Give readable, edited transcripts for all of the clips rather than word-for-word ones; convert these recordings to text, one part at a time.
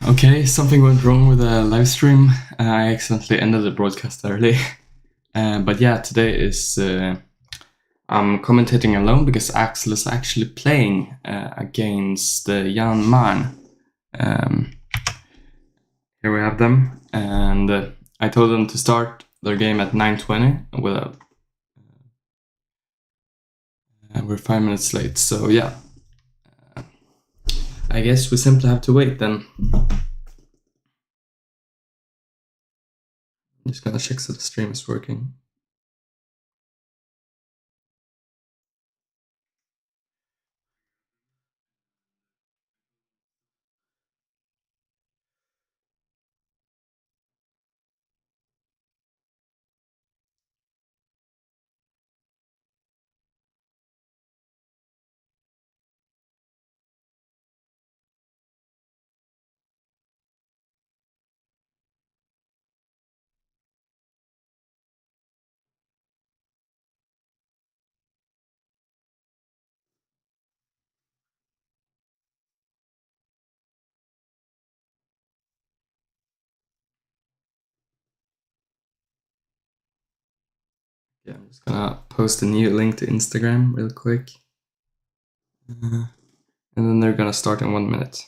Okay, something went wrong with the live stream. I accidentally ended the broadcast early. But yeah, today is I'm commentating alone because Axel is actually playing against Marn. Here we have them, and I told them to start their game at 9:20. We're 5 minutes late, so yeah. I guess we simply have to wait then. I'm just gonna check so the stream is working. Yeah, I'm just gonna post a new link to Instagram real quick. And then they're gonna start in 1 minute.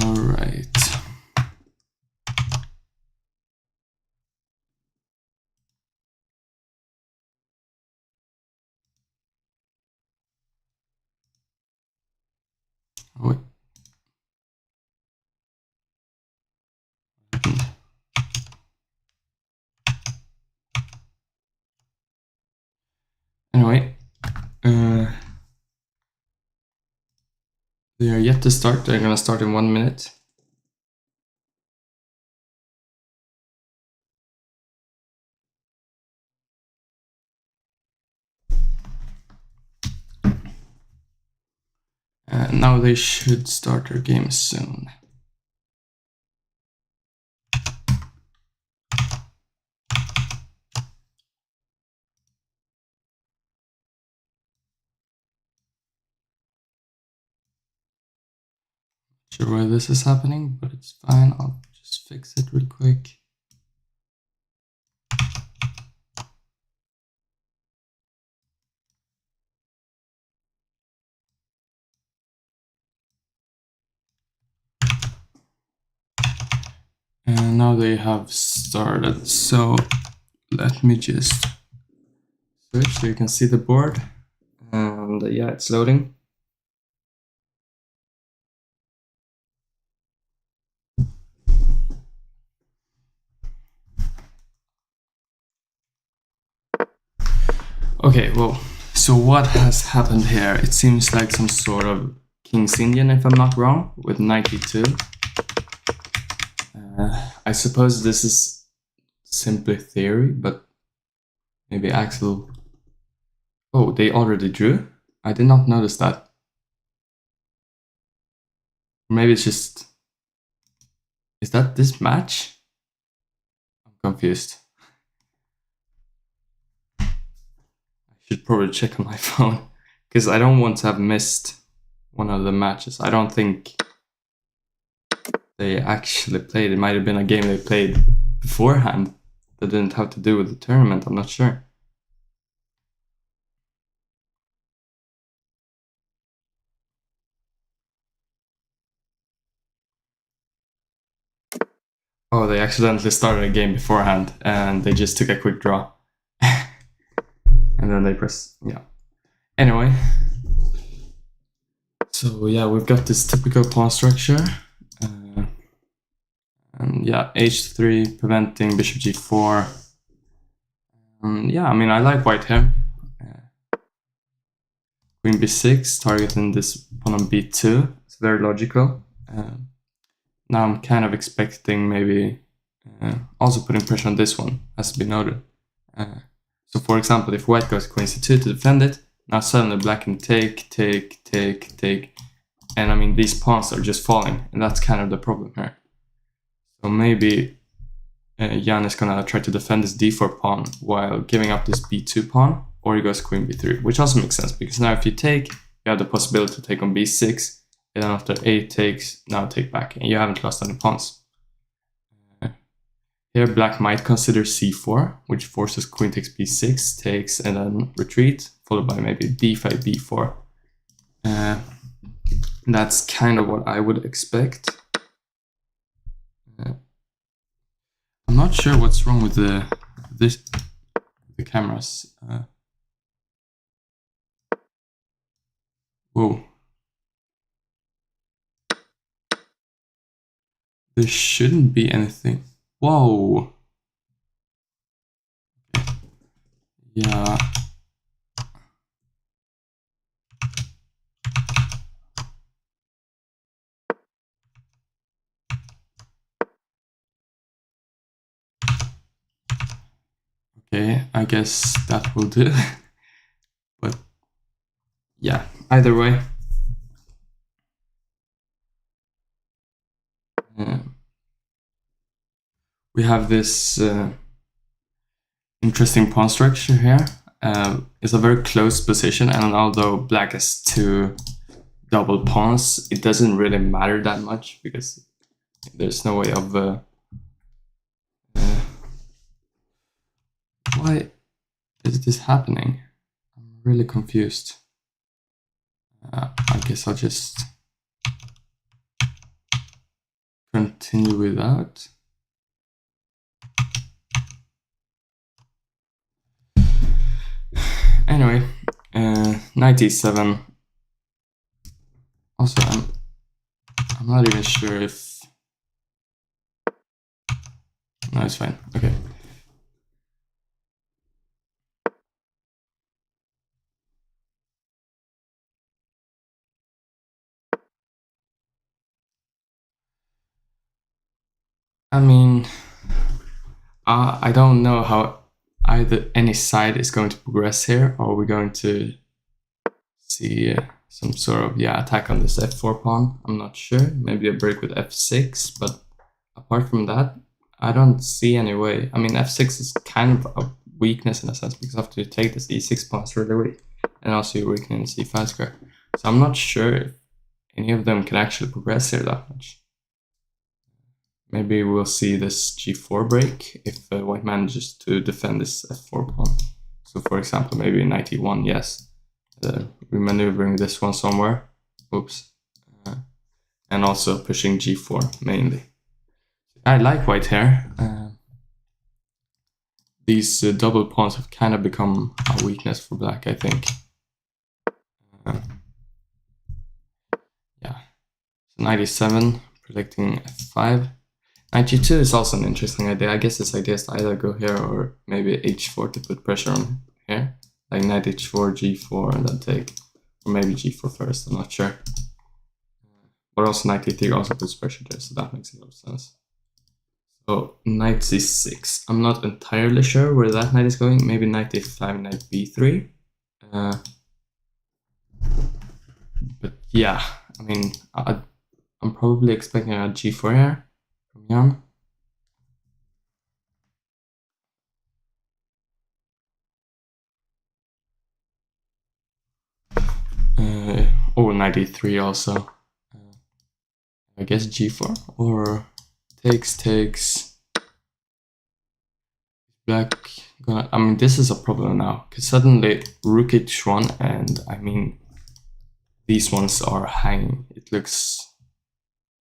All right. Oh, wait. Anyway, they are yet to start. They're gonna start in 1 minute. Now they should start their game soon. Not sure why this is happening, but it's fine. I'll just fix it real quick. And now they have started. So let me just switch so you can see the board. And yeah, it's loading. Okay, well, so what has happened here? It seems like some sort of King's Indian, if I'm not wrong, with 92. I suppose this is simply theory, but maybe Axel... Oh, they already drew? I did not notice that. Maybe it's just... Is that this match? I'm confused. I should probably check on my phone, because I don't want to have missed one of the matches. I don't think they actually played. It might have been a game they played beforehand that didn't have to do with the tournament. I'm not sure. Oh, they accidentally started a game beforehand and they just took a quick draw. And then they press, yeah. Anyway. So yeah, we've got this typical pawn structure. And yeah, h3 preventing bishop g4. Yeah, I mean, I like white here. Queen b6, targeting this pawn on b2. It's very logical. Now I'm kind of expecting maybe also putting pressure on this one, has to be noted. So for example, if white goes queen c2 to defend it, Now suddenly black can take, and I mean these pawns are just falling, and that's kind of the problem here. So maybe Jan is gonna try to defend this d4 pawn while giving up this b2 pawn, or he goes queen b3, which also makes sense because now if you take, you have the possibility to take on b6, and then after a takes, now take back, and you haven't lost any pawns. Here black might consider c4, which forces queen takes b6, takes, and then retreat, followed by maybe d5, b4. That's kind of what I would expect. I'm not sure what's wrong with the cameras. Whoa. There shouldn't be anything. Whoa. Yeah. Okay, I guess that will do. But yeah, either way. We have this interesting pawn structure here. It's a very close position, and although black has 2 double pawns, it doesn't really matter that much because there's no way of why is this happening? I'm really confused. I guess I'll just continue without. Anyway, knight e7. Also, I'm not even sure if... No, it's fine. Okay. I mean, I don't know how either any side is going to progress here, or we're going to see some sort of attack on this f4 pawn. I'm not sure. Maybe a break with f6, but apart from that, I don't see any way. I mean, f6 is kind of a weakness in a sense because after you take this e6 pawn is really weak, and also you're weakening the c5 square. So I'm not sure if any of them can actually progress here that much. Maybe we'll see this g4 break if white manages to defend this f4 pawn. So for example, maybe knight e1, yes. Remaneuvering this one somewhere. Oops. And also pushing g4 mainly. I like white here. These double pawns have kind of become a weakness for black, I think. Yeah. So knight e7, protecting f5. Knight g2 is also an interesting idea. I guess this idea is to either go here or maybe h4 to put pressure on here. Like knight h4, g4, and then take. Or maybe g4 first, I'm not sure. But also knight e3 also puts pressure there, so that makes a lot of sense. So knight c6. I'm not entirely sure where that knight is going. Maybe knight a5, knight b3. But yeah, I mean, I'm probably expecting a g4 here from Jan. Or knight e3 also. I guess g4 or takes. Black gonna. I mean, this is a problem now because suddenly rook h1, and I mean, these ones are hanging. It looks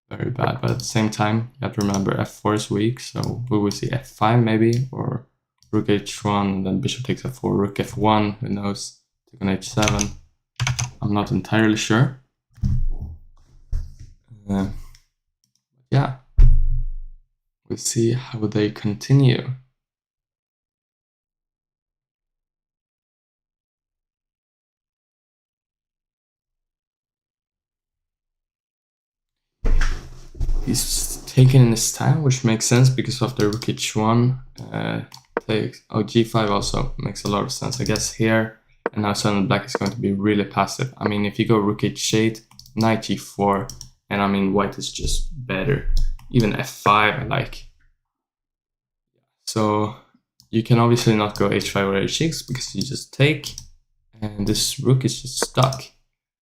very bad, but at the same time, you have to remember f4 is weak, so we will see f5 maybe, or rook h1, and then bishop takes f4, rook f1. Who knows? Take on h7. I'm not entirely sure. Yeah, we'll see how they continue. He's taking his time, which makes sense because after rook h1 takes, oh, g5 also makes a lot of sense. I guess here and now suddenly black is going to be really passive. I mean, if you go rook h8, knight g4, and I mean white is just better. Even f5 I like. So you can obviously not go h5 or h6 because you just take, and this rook is just stuck.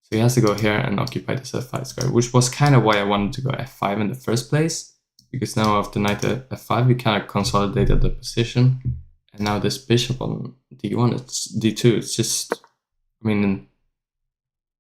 So he has to go here and occupy this f5 square, which was kind of why I wanted to go f5 in the first place, because now after knight f5 we kind of consolidated the position, and now this bishop on d1, it's d2, it's just, I mean,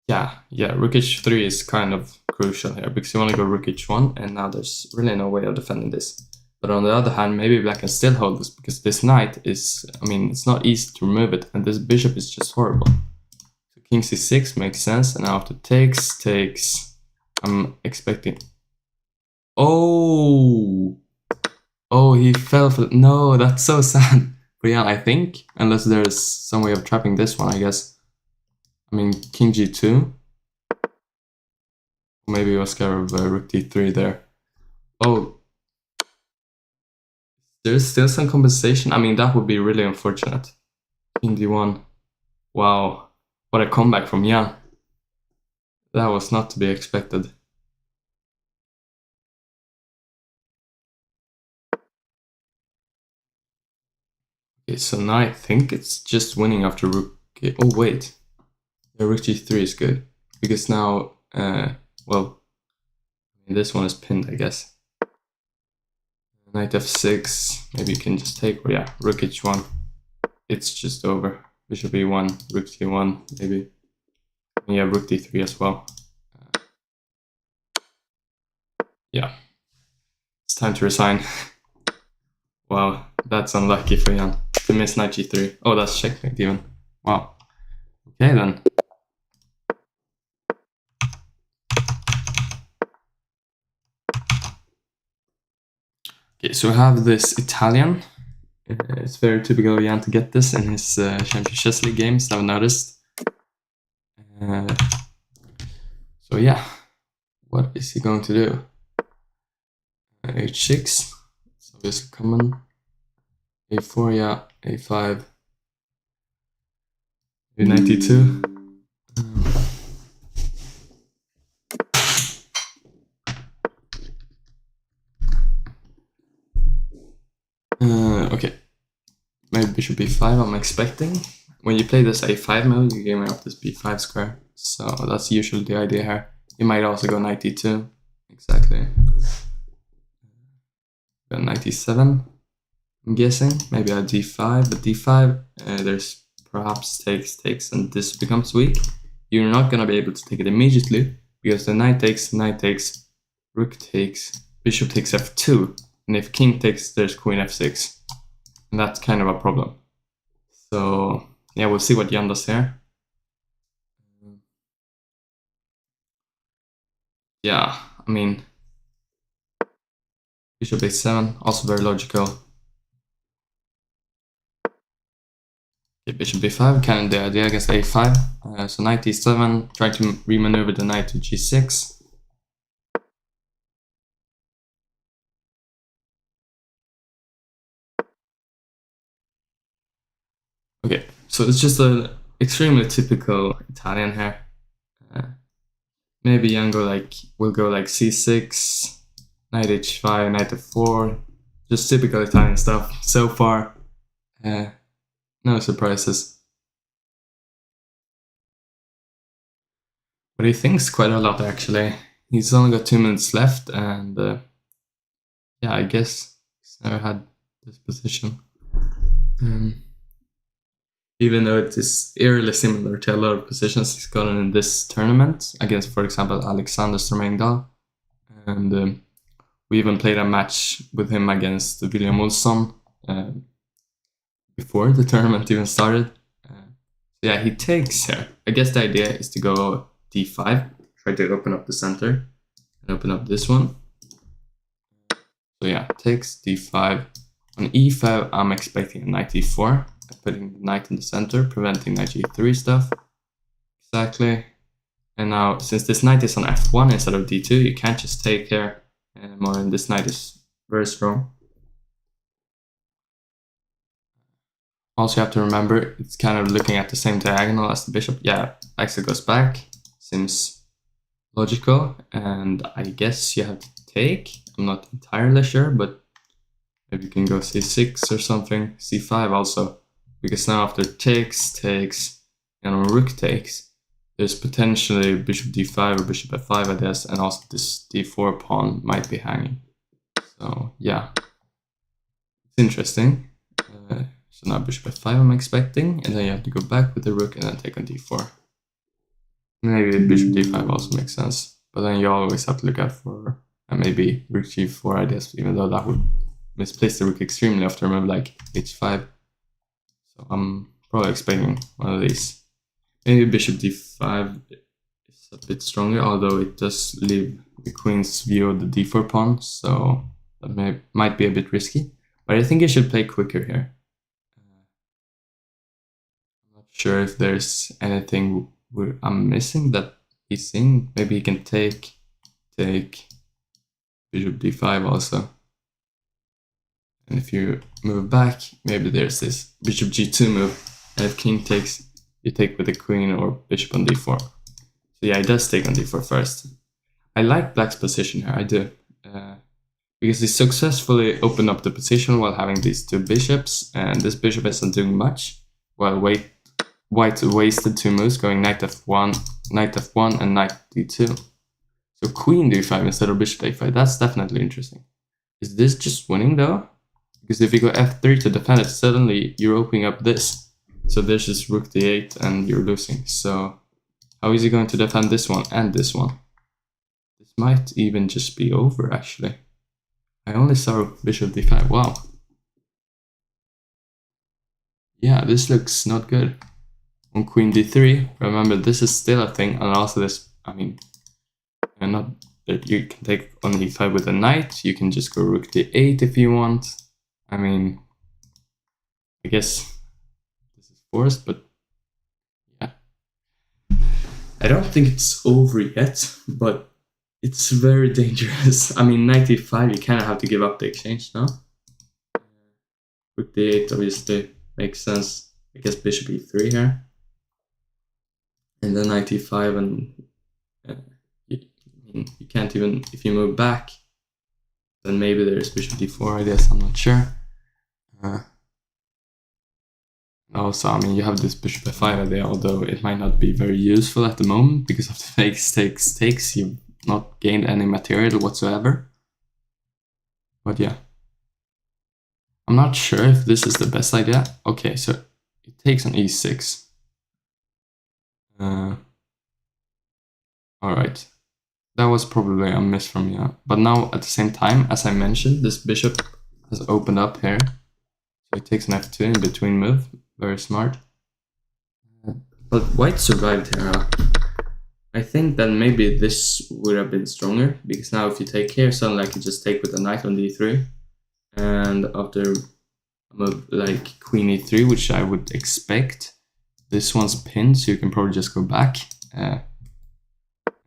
yeah, rook h3 is kind of crucial here, because you want to go rook h1, and now there's really no way of defending this. But on the other hand, maybe black can still hold this, because this knight is, I mean, it's not easy to remove it, and this bishop is just horrible. So king c6 makes sense, and now after takes, I'm expecting... Oh, he fell for... No, that's so sad. But yeah, I think, unless there's some way of trapping this one, I guess. I mean, king g2. Maybe he was scared of rook d3 there. Oh, there's still some compensation. I mean, that would be really unfortunate. King d1. Wow, what a comeback from Jan. That was not to be expected. Okay, so now I think it's just winning after rook... Oh, wait. Yeah, rook g3 is good. Because now, well, this one is pinned, I guess. Knight f6, maybe you can just take, or yeah, rook h1. It's just over. Bishop e1, rook g1, maybe. And yeah, rook d3 as well. Yeah, it's time to resign. Wow, that's unlucky for Jan to miss knight g3. Oh, that's checkmate even. Wow. Okay then. Okay, so we have this Italian. It's very typical of Jan to get this in his Champions Chess League games, I've noticed. So yeah, what is he going to do? h6, it's obviously common. a4, yeah, a5, a92. Okay, maybe bishop b5 I'm expecting. When you play this a5 mode, you game up this b5 square. So that's usually the idea here. You might also go knight d2. Exactly. Go knight d7, I'm guessing. Maybe a d5, but d5, there's perhaps takes, and this becomes weak. You're not gonna be able to take it immediately, because the knight takes, rook takes, bishop takes f2. And if king takes, there's queen f6. And that's kind of a problem. So, yeah, we'll see what Jan does here. Yeah, I mean, bishop a7, also very logical. Okay, bishop b5, kind of the idea against a5. So knight d7, trying to remaneuver the knight to g6. Okay, so it's just an extremely typical Italian here. Maybe Jan will go like c6, knight h5, knight f4, just typical Italian stuff. So far, no surprises. But he thinks quite a lot actually. He's only got 2 minutes left, and yeah, I guess he's never had this position. Even though it is eerily similar to a lot of positions he's gotten in this tournament against, for example, Alexander Stromengdahl. And we even played a match with him against William Olsson before the tournament even started. Yeah, he takes here. I guess the idea is to go d5, try to open up the center, and open up this one. So yeah, takes d5. On e5, I'm expecting a knight e4. Putting the knight in the center, preventing knight g3 stuff. Exactly. And now, since this knight is on f1 instead of d2, you can't just take here anymore, and this knight is very strong. Also, you have to remember it's kind of looking at the same diagonal as the bishop. Yeah, Axel goes back. Seems logical, and I guess you have to take. I'm not entirely sure, but maybe you can go c6 or something. c5 also, because now after takes, and rook takes, there's potentially bishop d5 or bishop f5, I guess, and also this d4 pawn might be hanging. So yeah, it's interesting. So now bishop f5 I'm expecting, and then you have to go back with the rook and then take on d4. Maybe bishop d5 also makes sense, but then you always have to look out for maybe rook g4, I guess, even though that would misplace the rook extremely after I remember like h5. So I'm probably expecting one of these. Maybe bishop d5 is a bit stronger, although it does leave the queen's view of the d4 pawn, so that might be a bit risky. But I think I should play quicker here. I'm not sure if there's anything I'm missing that he's seeing. Maybe he can take bishop d5 also. And if you move back, maybe there's this bishop g2 move. And if king takes, you take with the queen or bishop on d4. So yeah, he does take on d4 first. I like black's position here, I do. Because he successfully opened up the position while having these two bishops. And this bishop isn't doing much. While white wasted two moves, going knight f1, and knight d2. So queen d5 instead of bishop a5. That's definitely interesting. Is this just winning though? Because if you go f3 to defend it, suddenly you're opening up this. So there's just rook d8 and you're losing. So how is he going to defend this one and this one? This might even just be over actually. I only saw bishop d5. Wow. Yeah, this looks not good. On queen d3, remember this is still a thing, and also this, I mean, not that you can take on e5 with a knight, you can just go rook d8 if you want. I mean, I guess this is forced, but yeah. I don't think it's over yet, but it's very dangerous. I mean, knight e5, you kind of have to give up the exchange, no? Rook d8 obviously makes sense. I guess bishop e3 here. And then knight e5, and you can't even, if you move back, then maybe there's bishop d4, I guess, I'm not sure. Also, I mean, you have this bishop f5 idea, although it might not be very useful at the moment, because of the takes, you've not gained any material whatsoever. But yeah. I'm not sure if this is the best idea. Okay, so it takes on e6. Alright, that was probably a miss from me. But now, at the same time, as I mentioned, this bishop has opened up here. So it takes an f2 in between move. Very smart. But white survived here. I think that maybe this would have been stronger, because now if you take here, suddenly I could just take with a knight on d3. And after a move like queen e3, which I would expect, this one's pinned, so you can probably just go back and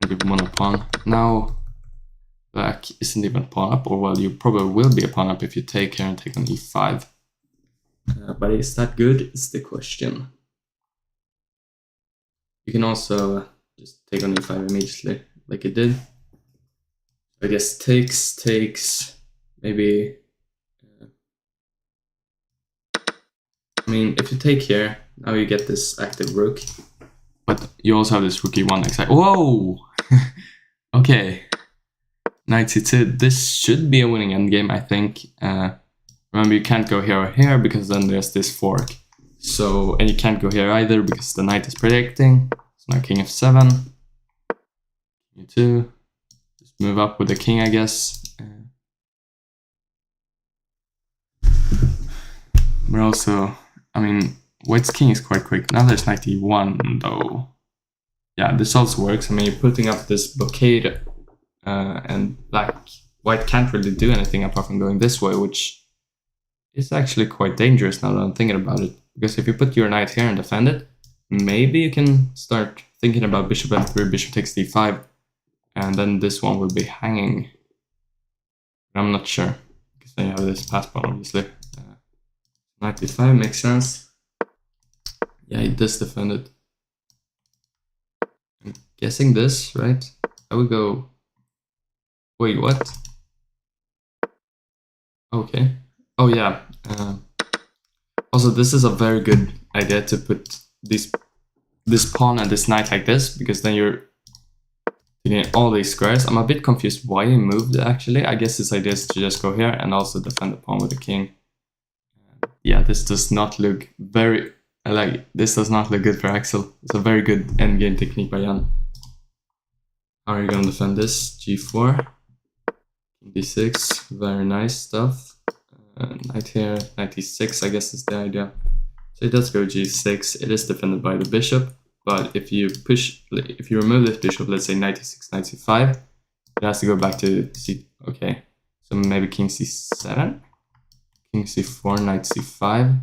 give one a pawn. Now, black isn't even a pawn up, or well, you probably will be a pawn up if you take here and take on e5. But is that good, is the question. You can also just take on e5 immediately, like it did. I guess takes, maybe... I mean, if you take here, now you get this active rook. But you also have this rook e1 exactly. Whoa! Okay. Knight c2. This should be a winning endgame, I think. Remember, you can't go here or here, because then there's this fork. So, and you can't go here either, because the knight is predicting. So now king f7. e2. Just move up with the king, I guess. But also... I mean, white's king is quite quick. Now there's knight e1, though. Yeah, this also works. I mean, you're putting up this blockade, and white can't really do anything apart from going this way, which is actually quite dangerous now that I'm thinking about it. Because if you put your knight here and defend it, maybe you can start thinking about bishop f3, bishop takes d5, and then this one will be hanging. But I'm not sure, because then you have this pass pawn, obviously. Knight d5 makes sense. Yeah, he does defend it. I'm guessing this, right? I would go... Wait, what? Okay. Oh yeah. Also, this is a very good idea to put this pawn and this knight like this, because then you're getting all these squares. I'm a bit confused why he moved, actually. I guess his idea is to just go here and also defend the pawn with the king. Yeah, this does not look very... this does not look good for Axel. It's a very good endgame technique by Jan. How are you gonna defend this? G4, d6, very nice stuff. Knight here, knight e6, I guess is the idea. So it does go g6. It is defended by the bishop, but if you remove this bishop, let's say knight e6, knight c5, it has to go back to c. Okay, so maybe king c7, king c4, knight c5.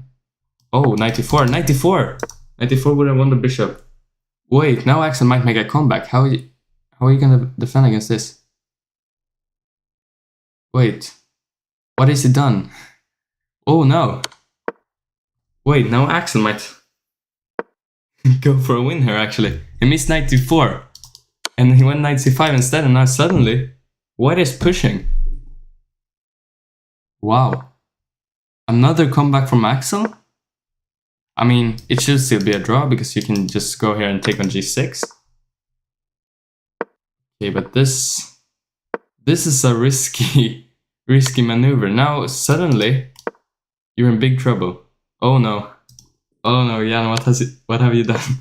Oh, knight e4, knight e4. Knight e4 would have won the bishop. Wait, now Axel might make a comeback. How are you gonna defend against this? Wait, what has he done? Oh no. Wait, now Axel might go for a win here, actually. He missed knight d4, and he went knight c5 instead, and now suddenly, white is pushing. Wow. Another comeback from Axel? I mean, it should still be a draw, because you can just go here and take on g6. Okay, but this is a risky maneuver. Now, suddenly, you're in big trouble. Oh no. Oh no, Jan, what have you done?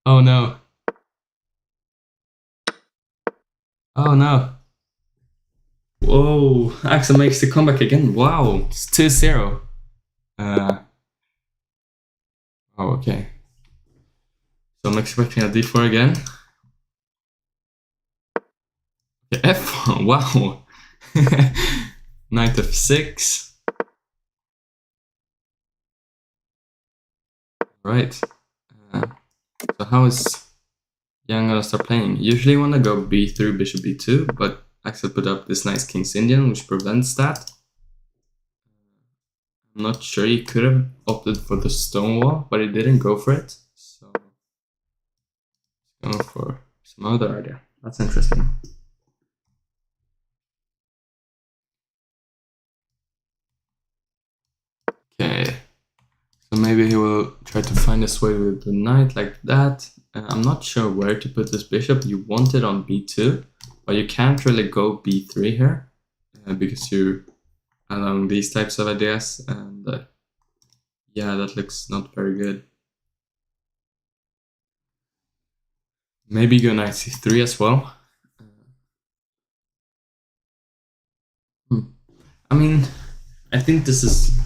Oh no. Oh no. Whoa, Axel makes the comeback again. Wow, it's 2-0. Oh, okay. So I'm expecting a d4 again. Okay, f1, wow. Knight f6. Right. So how is Jan gonna start playing? Usually you wanna go b3, bishop b2, but Axel put up this nice King's Indian, which prevents that. I'm not sure, he could have opted for the stone wall, but he didn't go for it. So go for some other idea. That's interesting. Okay. So maybe he will try to find his way with the knight like that. I'm not sure where to put this bishop. You want it on b2, but you can't really go b3 here because you're allowing these types of ideas, and yeah, that looks not very good. Maybe go knight c3 as well. I mean, I think this is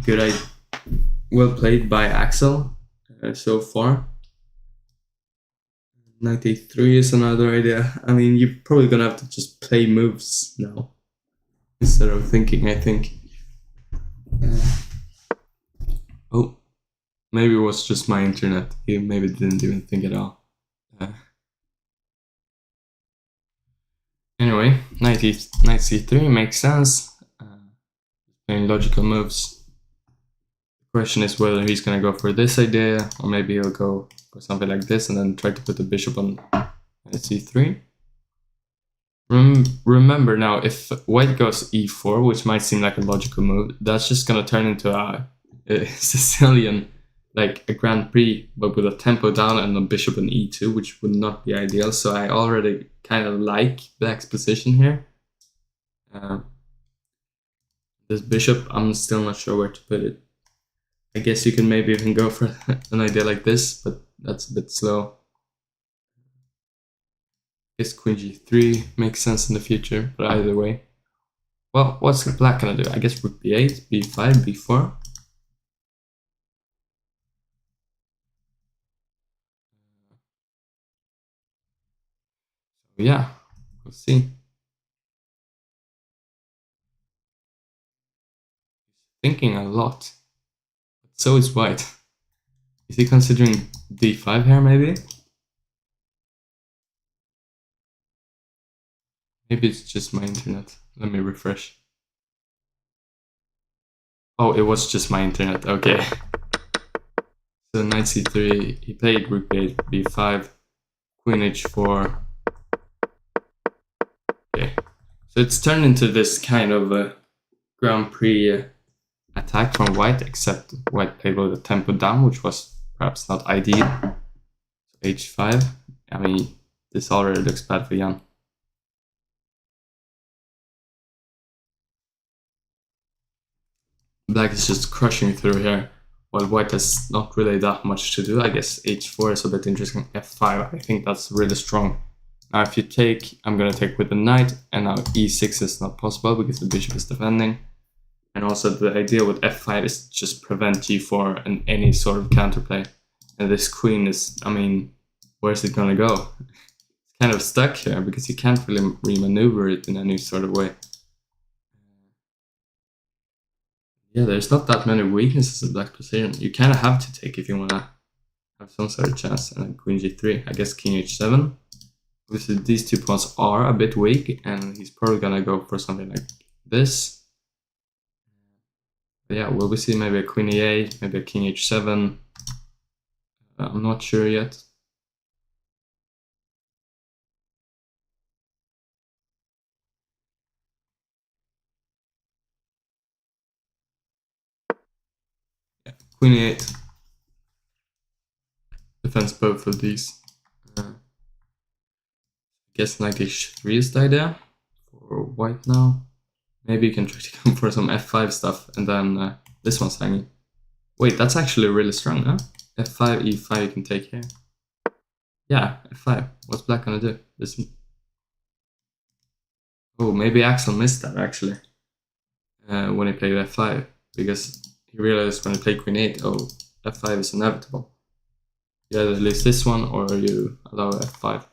good. Well played by Axel so far. Knight a3 is another idea. I mean, you're probably gonna have to just play moves now instead of thinking, I think. Oh, maybe it was just my internet. He maybe didn't even think at all. Anyway, knight c3 makes sense. Playing logical moves. The question is whether he's gonna go for this idea, or maybe he'll go for something like this and then try to put the bishop on c3. Remember now, if white goes e4, which might seem like a logical move, that's just gonna turn into a Sicilian, like a Grand Prix, but with a tempo down and a bishop on e2, which would not be ideal. So I already kind of like black's position here. This bishop, I'm still not sure where to put it. I guess you can maybe even go for an idea like this, but that's a bit slow. I guess queen g3 makes sense in the future, but either way. Well, what's black gonna do? I guess rook b8, b5, b4. So yeah, we'll see. Thinking a lot. But so is white. Is he considering d5 here, maybe? Maybe it's just my internet. Let me refresh. Oh, it was just my internet. Okay. So knight c3, he played rook b8, b5, queen h4. Okay, so it's turned into this kind of Grand Prix attack from white, except white played with the tempo down, which was perhaps not ideal. So h5. I mean, this already looks bad for Jan. Black is just crushing through here, while white has not really that much to do. I guess h4 is a bit interesting. f5, I think that's really strong. Now if you take, I'm gonna take with the knight, and now e6 is not possible because the bishop is defending. And also the idea with f5 is just prevent g4 and any sort of counterplay. And this queen is, I mean, where's it gonna go? It's kind of stuck here because you can't really remaneuver it in any sort of way. Yeah, there's not that many weaknesses in black's position. You kind of have to take if you want to have some sort of chance. And then queen g3, I guess king h7. Obviously, these 2 pawns are a bit weak, and he's probably gonna go for something like this. But yeah, will we see maybe a queen e8, maybe a king h7? I'm not sure yet. Yeah, queen e8. Defends both of these. I guess knight h3 is the idea for white now. Maybe you can try to go for some f5 stuff, and then this one's hanging. Wait, that's actually really strong, huh? f5, e5 you can take here. Yeah, f5. What's black gonna do? This. Oh, maybe Axel missed that actually when he played f5, because he realized when he played queen 8, oh, f5 is inevitable. You either lose this one or you allow f5.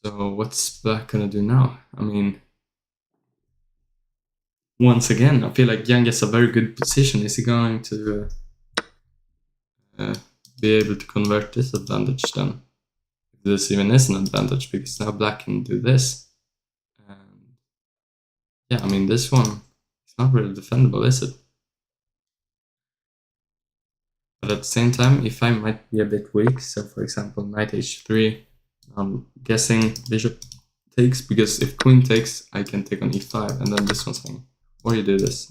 So what's black gonna do now? I mean, once again, I feel like Jan gets a very good position. Is he going to be able to convert this advantage then? If this even is an advantage, because now black can do this. And yeah, I mean, this one is not really defendable, is it? But at the same time, e5 might be a bit weak. So for example, knight h3, I'm guessing bishop takes, because if queen takes, I can take on e5, and then this one's hanging. Or you do this.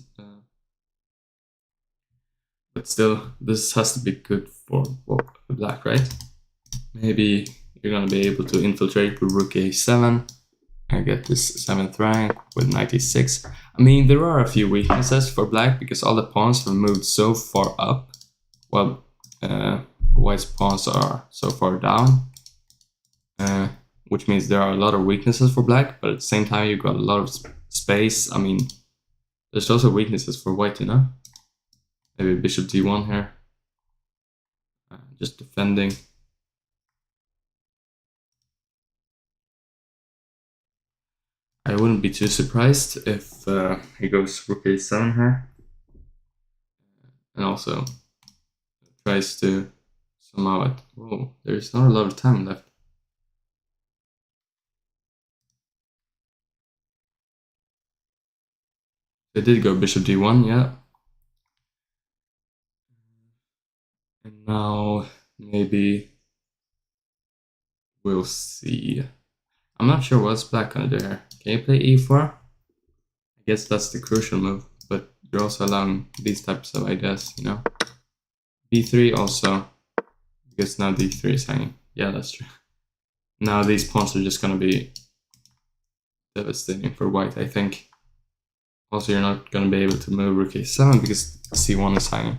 But still, this has to be good for black, right? Maybe you're gonna be able to infiltrate with rook a7 and get this 7th rank with knight e6. I mean, there are a few weaknesses for black because all the pawns have moved so far up, while white's pawns are so far down. Which means there are a lot of weaknesses for black, but at the same time you've got a lot of space. I mean, there's also weaknesses for white, you know? Maybe bishop d1 here. Just defending. I wouldn't be too surprised if he goes rook a7 here. And also tries to somehow... Oh, there's not a lot of time left. They did go bishop d1, yeah. And now maybe we'll see. I'm not sure what's black gonna do here. Can you play e4? I guess that's the crucial move, but you're also allowing these types of ideas, you know? b3 also, because now d3 is hanging. Yeah, that's true. Now these pawns are just gonna be devastating for white, I think. Also, you're not gonna be able to move rook a7 because c1 is hanging.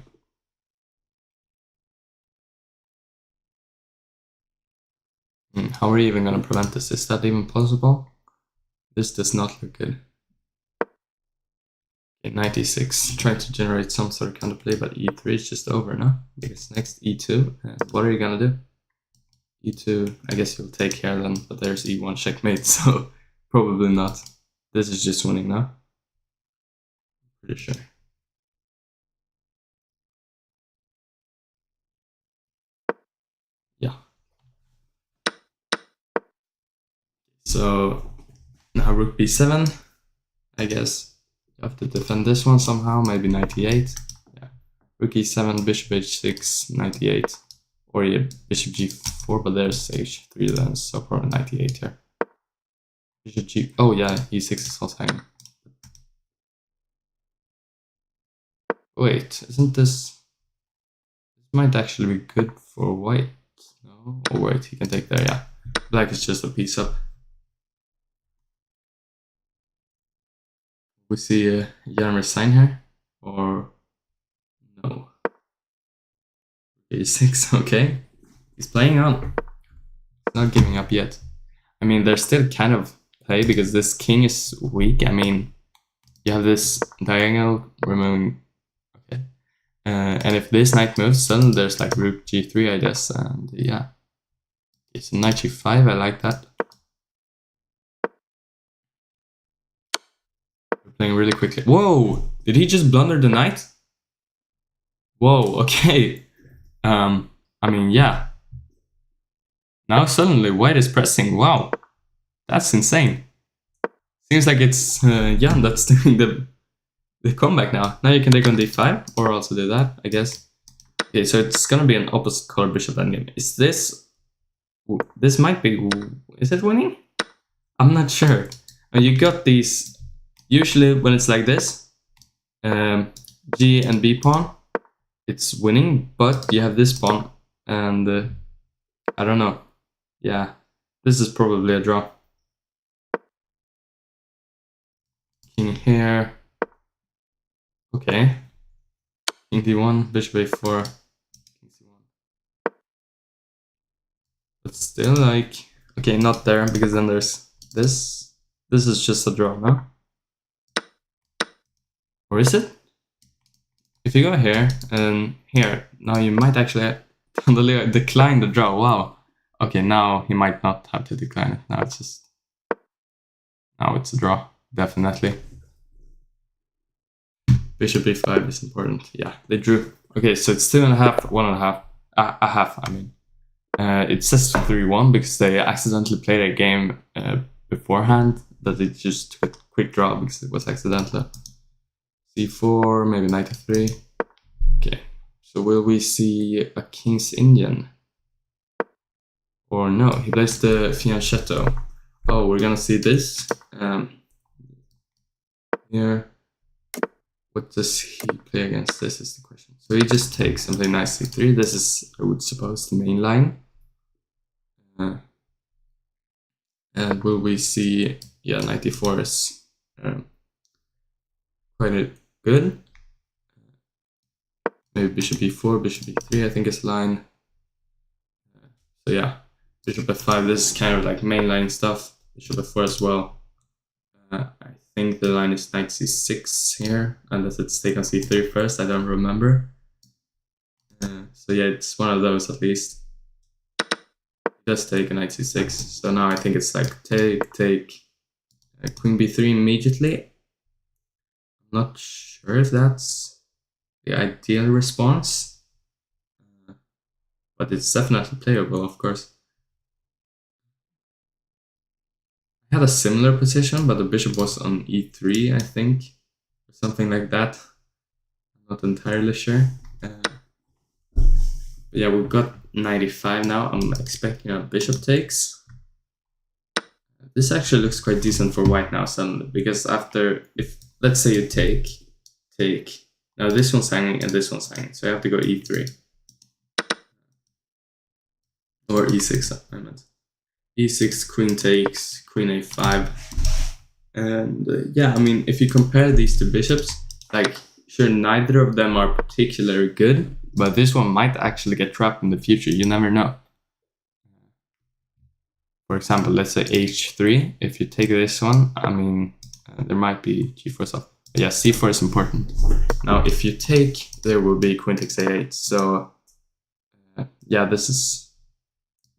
How are you even gonna prevent this? Is that even possible? This does not look good. Okay, knight e6, trying to generate some sort of counterplay, but e3 is just over now. Because next e2, and what are you gonna do? e2, I guess you'll take care then, but there's e1 checkmate, so probably not. This is just winning now. Pretty sure. Yeah. So now rook b7, I guess you have to defend this one somehow, maybe knight e8. Yeah. Rook e7, bishop h6, 98. Or yeah, bishop g4, but there's h3 then, so probably 98 here. Bishop g... Oh yeah, e6 is also hanging. Wait, isn't this... This might actually be good for white. No? Oh wait, he can take there, yeah. Black is just a piece up. We see Yarmer sign here, or no? A6, okay. He's playing on. He's not giving up yet. I mean, there's still kind of play because this king is weak. I mean, you have this diagonal removing. Okay. And if this knight moves, then there's like rook g3, I guess. And yeah. It's knight g5, I like that. We're playing really quickly. Whoa! Did he just blunder the knight? Whoa, okay. I mean, yeah. Now suddenly white is pressing. Wow. That's insane. Seems like it's Jan that's doing the comeback now. Now you can take on d5, or also do that, I guess. Okay, so it's gonna be an opposite color bishop endgame. Is this... This might be... Is it winning? I'm not sure. You got these... Usually when it's like this, G and B pawn, it's winning, but you have this pawn, and I don't know. Yeah, this is probably a draw. King here. Okay. King d1, bishop a4, king c1. But still, like... Okay, not there, because then there's this. This is just a draw, no? Or is it? If you go here and here, now you might actually totally decline the draw. Wow. Okay, now he might not have to decline it. Now it's just... Now it's a draw, definitely. Bishop e5 is important. Yeah, they drew. Okay, so it's 2.5, 1.5. A half, I mean. It says 3-1 because they accidentally played a game beforehand that it just took a quick draw because it was accidental. c4, maybe knight f3. Okay, so will we see a King's Indian? Or no, he plays the fianchetto. Oh, we're gonna see this. Here. What does he play against? This is the question. So he just takes and play knight c3. This is, I would suppose, the main line. And will we see... Yeah, knight d4 is quite good. Maybe bishop e4, bishop e3, I think is line. So yeah, bishop f5, this is kind of like mainline stuff. Bishop f4 as well. I think the line is knight c6 here, unless it's taken c3 first, I don't remember. So yeah, it's one of those at least. Just take a knight c6. So now I think it's like take, queen b3 immediately. I'm not sure if that's the ideal response, but it's definitely playable, of course. I had a similar position, but the bishop was on e3, I think, or something like that. I'm not entirely sure. But yeah, we've got 95 now. I'm expecting a bishop takes. This actually looks quite decent for white now suddenly, because after, if let's say you take, now this one's hanging and this one's hanging, so I have to go e3. Or e6, I meant. e6, queen takes, queen a5. And yeah, I mean, if you compare these two bishops, like, sure, neither of them are particularly good, but this one might actually get trapped in the future, you never know. For example, let's say h3, if you take this one, I mean, there might be g4 stuff. But yeah, c4 is important. Now, if you take, there will be queen takes a8, so yeah, this is...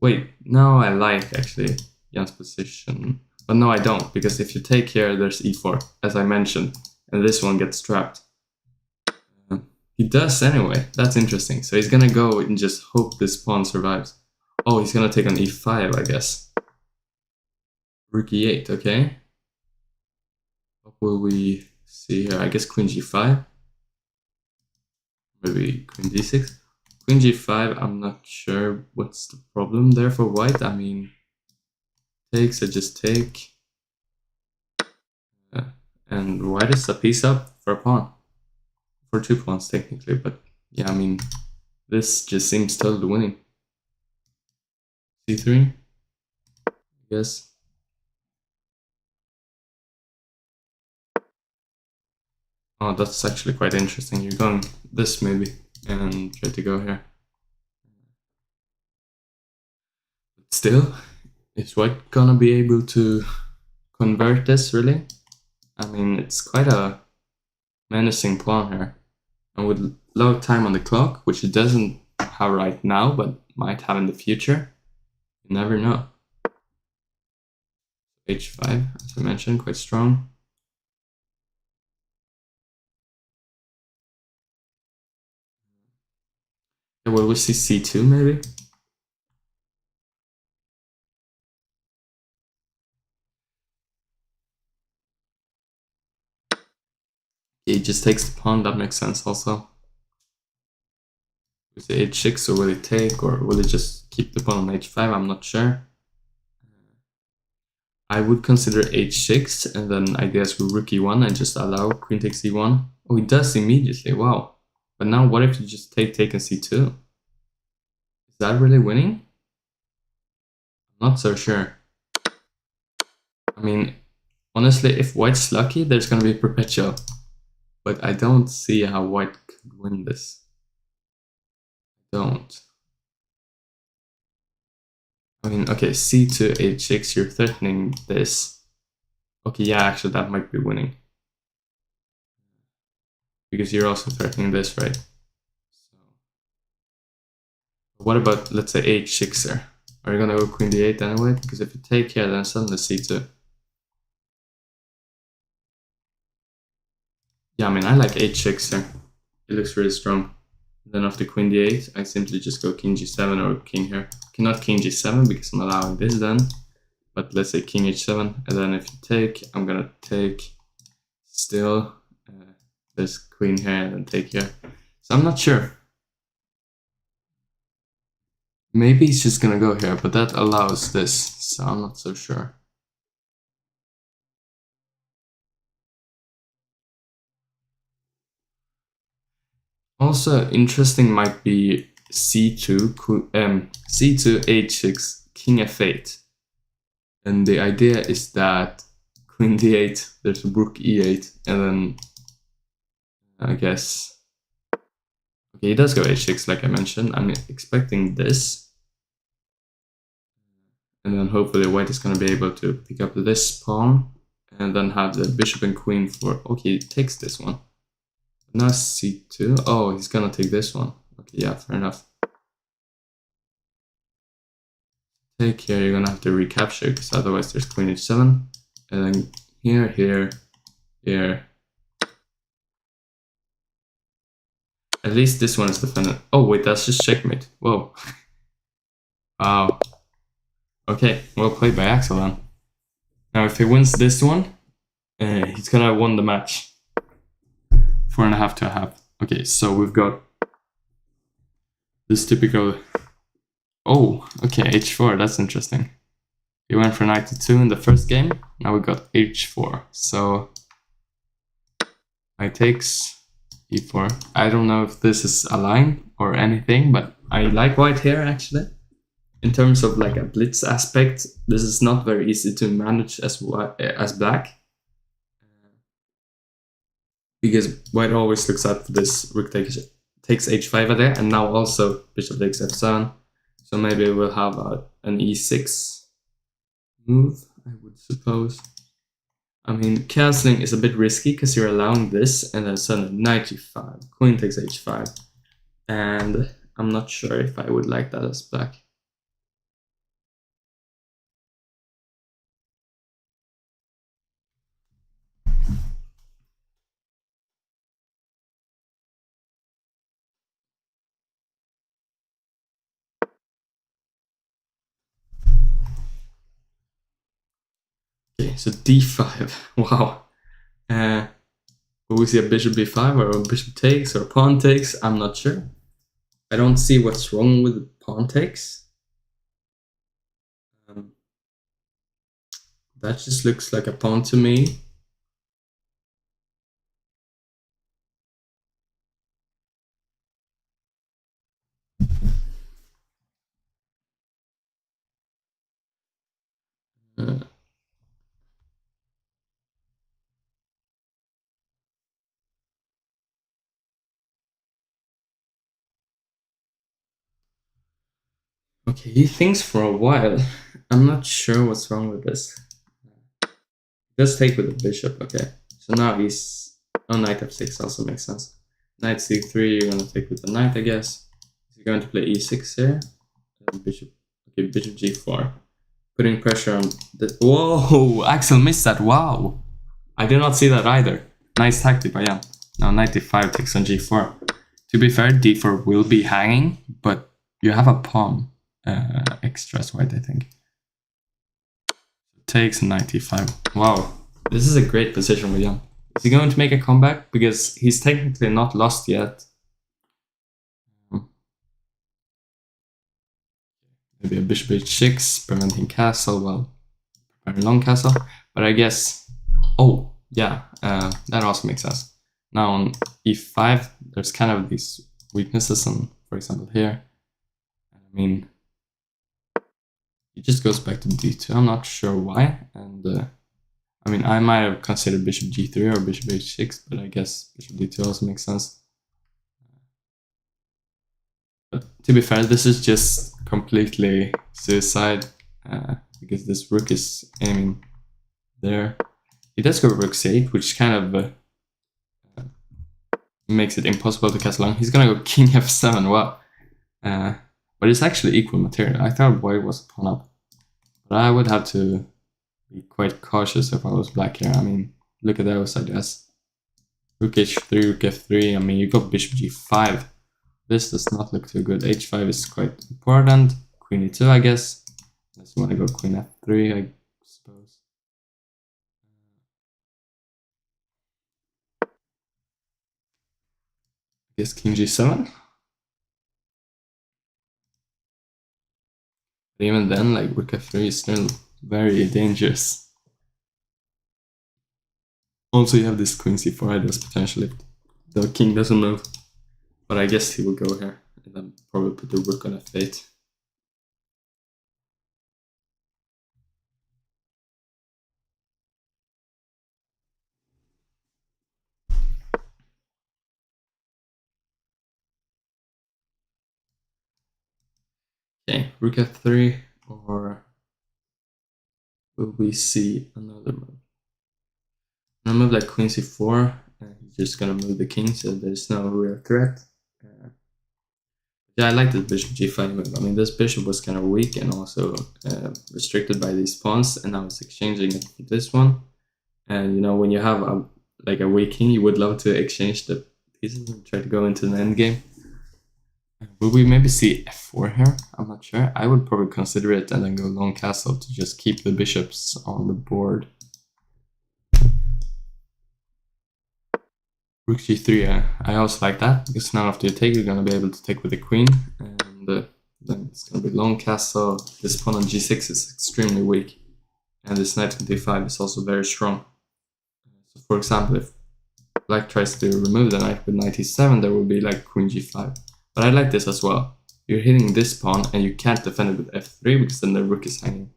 Wait, no, I like actually Jan's position, but no, I don't, because if you take here, there's e4, as I mentioned, and this one gets trapped. He does anyway, that's interesting. So he's gonna go and just hope this pawn survives. Oh, he's gonna take on e5, I guess. Rook e8, okay. What will we see here? I guess queen g5. maybe queen d6. Queen g5, I'm not sure what's the problem there for white. I mean, takes, I just take. And white is a piece up for a pawn. For 2 pawns, technically, but yeah, I mean, this just seems totally winning. c3, I guess. Oh, that's actually quite interesting. You're going this maybe, and try to go here. But still, is white gonna be able to convert this, really? I mean, it's quite a menacing pawn here. And with low time on the clock, which it doesn't have right now, but might have in the future, you never know. h5, as I mentioned, quite strong. Yeah, well, we see c2 maybe? He just takes the pawn, that makes sense also. With the h6, or will it take, or will it just keep the pawn on h5? I'm not sure. I would consider h6, and then I guess with rook e1 and just allow queen takes e1. Oh, he does immediately, wow. But now what if you just take and c2? Is that really winning? I'm not so sure. I mean, honestly, if white's lucky, there's gonna be perpetual. But I don't see how white could win this. I don't. I mean, okay, c2, h6, you're threatening this. Okay, yeah, actually that might be winning. Because you're also threatening this, right? So, what about, let's say, h6 there? Are you gonna go queen d8 anyway? Because if you take here, then suddenly c2. Yeah, I mean, I like h6 here. It looks really strong. Then after queen d8, I simply just go king g7 or king here. Okay, not king g7 because I'm allowing this then. But let's say king h7, and then if you take, I'm gonna take still. There's queen here and then take here. So I'm not sure. Maybe he's just gonna go here, but that allows this, so I'm not so sure. Also interesting might be c2, c2, h6, king f8. And the idea is that queen d8, there's rook e8, and then I guess, okay, he does go h6 like I mentioned. I'm expecting this. And then hopefully white is going to be able to pick up this pawn and then have the bishop and queen for, okay, he takes this one. Now c2, oh, he's going to take this one. Okay, yeah, fair enough. Take here, you're going to have to recapture because otherwise there's queen h7. And then here, here, here. At least this one is defended. Oh wait, that's just checkmate. Whoa. Wow. Okay, well played by Axel then. Now if he wins this one, he's gonna have won the match. 4.5 to a half. Okay, so we've got this typical... Oh, okay, h4, that's interesting. He went for knight to 2 in the first game, now we got h4. So knight takes e4. I don't know if this is a line or anything, but I like white here actually. In terms of like a blitz aspect, this is not very easy to manage as black. Because white always looks out for this rook takes h5 there, and now also bishop takes f7. So maybe we'll have an e6 move, I would suppose. I mean, cancelling is a bit risky because you're allowing this, and then suddenly knight g5, queen takes h5. And I'm not sure if I would like that as black. Okay, so d5, wow. Will we see a bishop b5 or a bishop takes or a pawn takes? I'm not sure. I don't see what's wrong with the pawn takes. That just looks like a pawn to me. Okay, he thinks for a while. I'm not sure what's wrong with this. Let's take with the bishop, okay. So now he's... Oh, knight f6 also makes sense. Knight c3, you're gonna take with the knight, I guess. He's going to play e6 here. Bishop... Okay, bishop g4. Putting pressure on the... Whoa! Axel missed that, wow! I did not see that either. Nice tactic by Jan. Now knight d5 takes on g4. To be fair, d4 will be hanging, but you have a pawn extra as white, I think. Takes 95. Wow, this is a great position for Jan. Is he going to make a comeback? Because he's technically not lost yet. Maybe a bishop h6, preventing castle, well, preparing long castle. But I guess, oh, yeah, that also makes sense. Now on e5, there's kind of these weaknesses on, for example, here. I mean, he just goes back to d2. I'm not sure why. And I mean, I might have considered bishop g3 or bishop h6, but I guess bishop d2 also makes sense. But to be fair, this is just completely suicide because this rook is aiming there. He does go rook c8, which kind of makes it impossible to castle long. He's gonna go king f7. Wow. But it's actually equal material. I thought white was a pawn up, but I would have to be quite cautious if I was black here. I mean, look at those, I guess. Rook h3, rook f3. I mean, you got bishop g5. This does not look too good. h5 is quite important. Queen e2, I guess. Unless you want to go queen f3, I suppose. I guess king g7. But even then, like, rook f3 is still very dangerous. Also, you have this queen c4 ideas potentially. The king doesn't move. But I guess he will go here. And then probably put the rook on f8. Okay, rook f3, or will we see another move? A move like queen c4, and he's just gonna move the king, so there's no real threat. Yeah, I like this bishop g5 move. I mean, this bishop was kind of weak and also restricted by these pawns, and I was exchanging it for this one. And you know, when you have a weak king, you would love to exchange the pieces and try to go into the endgame. Will we maybe see f4 here? I'm not sure. I would probably consider it and then go long castle to just keep the bishops on the board. Rook g3, I also like that, because now after you take, you're going to be able to take with the queen, and then it's going to be long castle. This pawn on g6 is extremely weak, and this knight on d5 is also very strong. So for example, if black tries to remove the knight with knight e7, there will be like queen g5. But I like this as well. You're hitting this pawn, and you can't defend it with f3, because then the rook is hanging.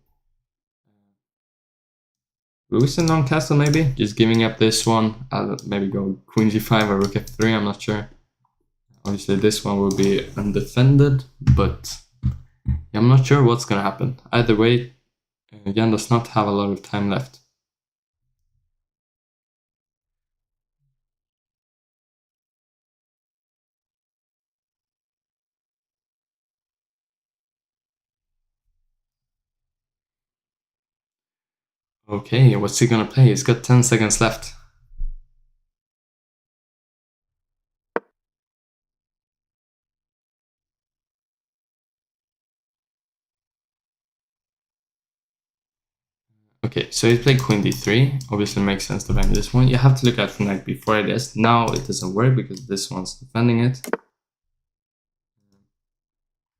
Losing long castle maybe, just giving up this one. I'll maybe go queen g5 or rook f3, I'm not sure. Obviously this one will be undefended, but I'm not sure what's gonna happen. Either way, Jan does not have a lot of time left. Okay, what's he gonna play? He's got 10 seconds left. Okay, so he played queen d3. Obviously makes sense defending this one. You have to look out for knight b4, I guess. Now it doesn't work because this one's defending it.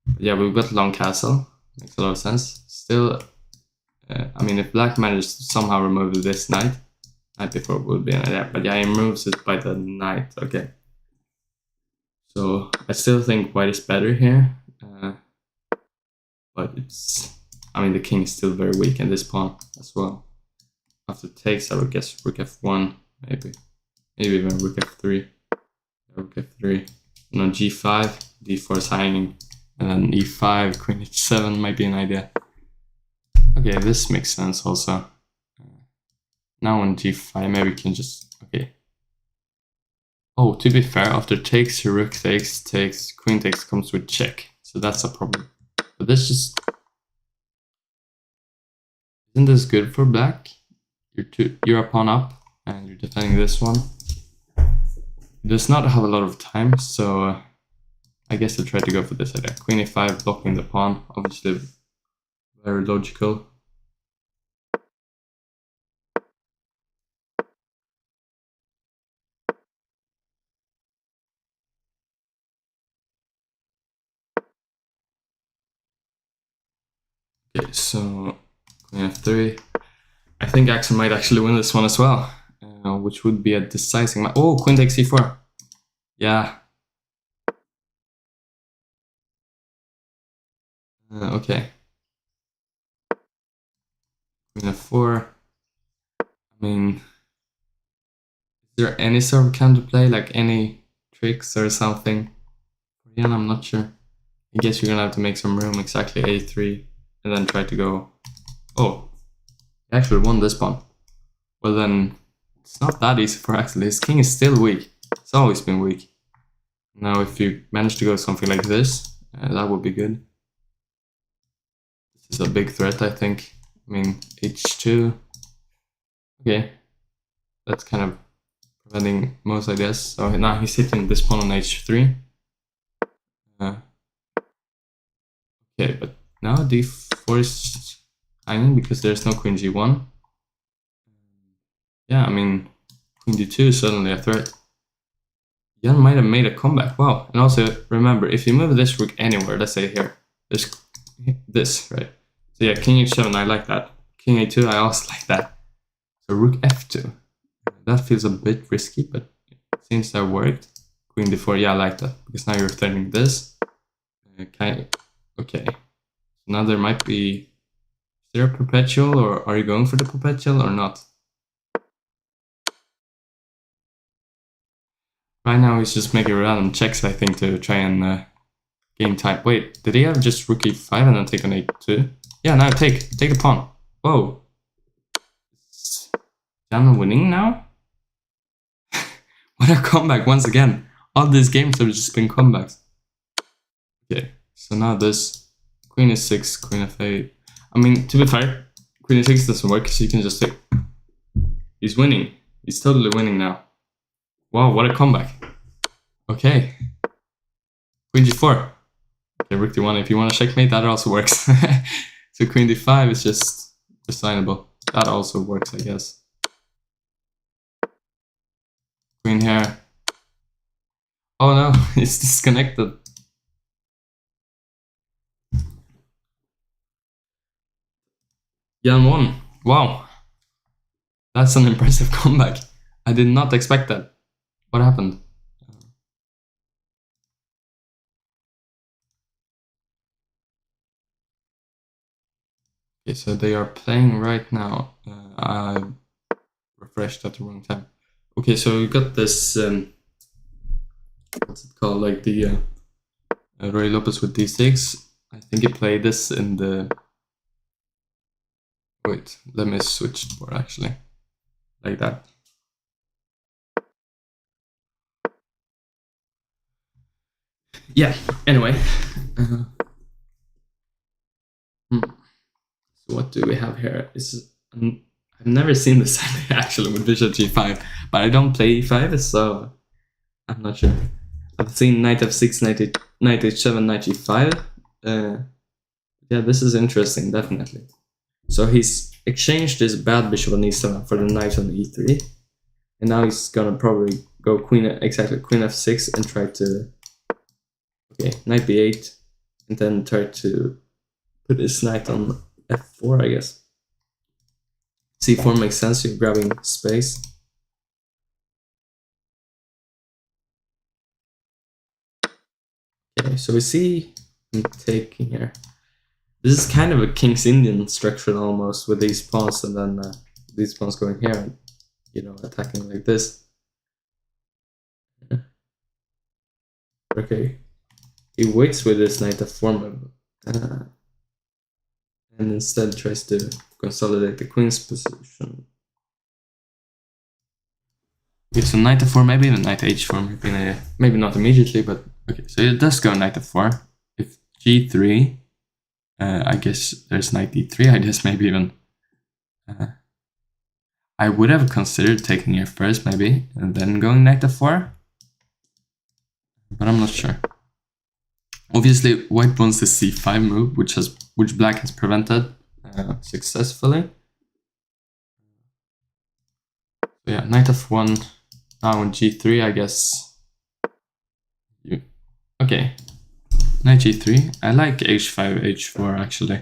But yeah, we've got long castle. Makes a lot of sense. Still, I mean, if black manages to somehow remove this knight b4 would be an idea. But yeah, he removes it by the knight. Okay. So I still think white is better here. But it's... I mean, the king is still very weak and this pawn as well. After takes, I would guess rook f1, maybe. Maybe even rook f3. Rook f3. And on g5, d4 is hanging. And then e5, queen h7 might be an idea. Okay, this makes sense also. Now on g5, maybe we can just... Okay. Oh, to be fair, after takes, rook takes, queen takes comes with check. So that's a problem. But this just... Isn't this good for black? You're a pawn up, and you're defending this one. It does not have a lot of time, so I guess I'll try to go for this idea. Queen e5, blocking the pawn, obviously very logical. Okay, so queen f3. I think Axel might actually win this one as well, which would be a decisive match. Oh, queen takes e4. Yeah. Okay. Queen f4. I mean, is there any sort of counterplay, like any tricks or something? Yeah, I'm not sure. I guess you're gonna have to make some room, exactly a3, and then try to go... Oh, he actually won this pawn. Well then, it's not that easy for Axel. His king is still weak. It's always been weak. Now if you manage to go something like this, that would be good. This is a big threat, I think. I mean, h2. Okay, that's kind of preventing most, I guess. So now he's hitting this pawn on h3. Okay, but now d4 is hanging because there's no queen g1. Yeah, I mean, queen d2 is suddenly a threat. Jan might have made a comeback. Wow. And also, remember, if you move this rook anywhere, let's say here, there's this, right? So yeah, king h7, I like that. King a2, I also like that. So rook f2. That feels a bit risky, but it seems to have worked. Queen d4, yeah, I like that. Because now you're threatening this. Okay. Now there might be... Is there a perpetual, or are you going for the perpetual or not? Right now he's just making random checks, I think, to try and gain time. Wait, did he have just rook e5 and then take on a2? Yeah, now take the pawn. Whoa. Is Jan winning now? What a comeback once again. All these games have just been comebacks. Okay, so now this queen e6, queen f8. I mean, to be fair, queen e6 doesn't work, so you can just take... He's winning. He's totally winning now. Wow, what a comeback. Okay. Queen g4. Okay, rook d1. If you want to checkmate, that also works. So queen d5 is just designable. That also works, I guess. Queen here. Oh no, it's disconnected. Jan won. Wow. That's an impressive comeback. I did not expect that. What happened? Okay, so they are playing right now. I refreshed at the wrong time. Okay, so we got this, what's it called, like the Roy Lopez with d6. I think he played this in the... Wait, let me switch the board actually. Like that. Yeah, anyway. So what do we have here? I've never seen this actually with bishop g5, but I don't play e5, so I'm not sure. I've seen knight f6, knight h7, knight g5. Yeah, this is interesting, definitely. So he's exchanged this bad bishop on e7 for the knight on e3. And now he's gonna probably go queen f6 and try to, okay, knight b8, and then try to put his knight on f4, I guess. c4 makes sense, you're grabbing space. Okay, so we see him taking here. This is kind of a King's Indian structure almost, with these pawns and then these pawns going here and, you know, attacking like this. Okay, he waits with this knight f4 move, and instead tries to consolidate the queen's position. Okay, so knight f4, maybe even knight h4, maybe not immediately, but okay, so it does go knight f4. If g3, I guess there's knight d3, I guess maybe even... I would have considered taking here first, maybe, and then going knight f4, but I'm not sure. Obviously, white wants the c5 move, which black has prevented successfully. So yeah, knight f1, now on g3, I guess. Okay, knight g3. I like h5, h4 actually.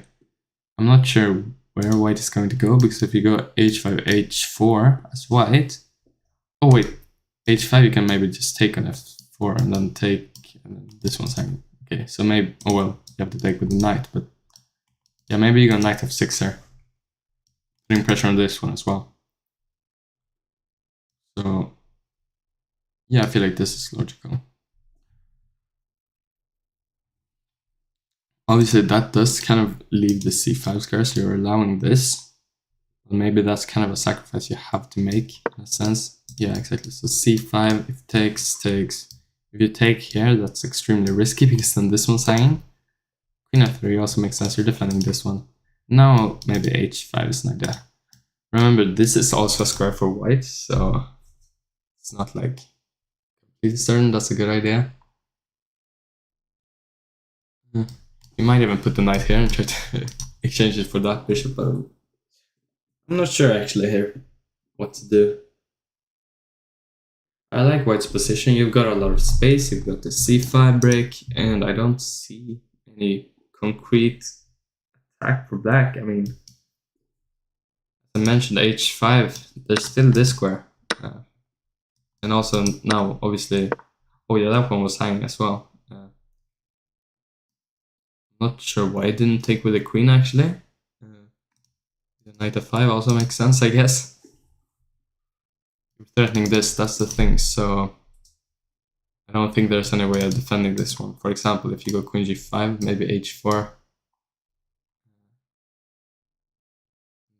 I'm not sure where white is going to go, because if you go h5, h4 as white... Oh wait, h5 you can maybe just take on f4 and then take... And then this one's hanging. Okay, so maybe... Oh well, you have to take with the knight, but... Yeah, maybe you go knight f6 there. Putting pressure on this one as well. So... Yeah, I feel like this is logical. Obviously, that does kind of leave the c5 square, so you're allowing this. But maybe that's kind of a sacrifice you have to make, in a sense. Yeah, exactly. So c5, if takes. If you take here, that's extremely risky, because then this one's hanging. Queen f3 also makes sense, you're defending this one. Now, maybe h5 is an idea. Remember, this is also a square for white, so... It's not like... completely certain that's a good idea. You might even put the knight here and try to exchange it for that bishop, but I'm not sure actually here what to do. I like white's position. You've got a lot of space, you've got the c5 break, and I don't see any concrete attack for black. I mean, as I mentioned, h5, there's still this square. And also now, obviously, oh yeah, that one was hanging as well. Not sure why I didn't take with the queen actually. The knight f5 also makes sense, I guess. You're threatening this, that's the thing, so I don't think there's any way of defending this one. For example, if you go queen g5, maybe h4.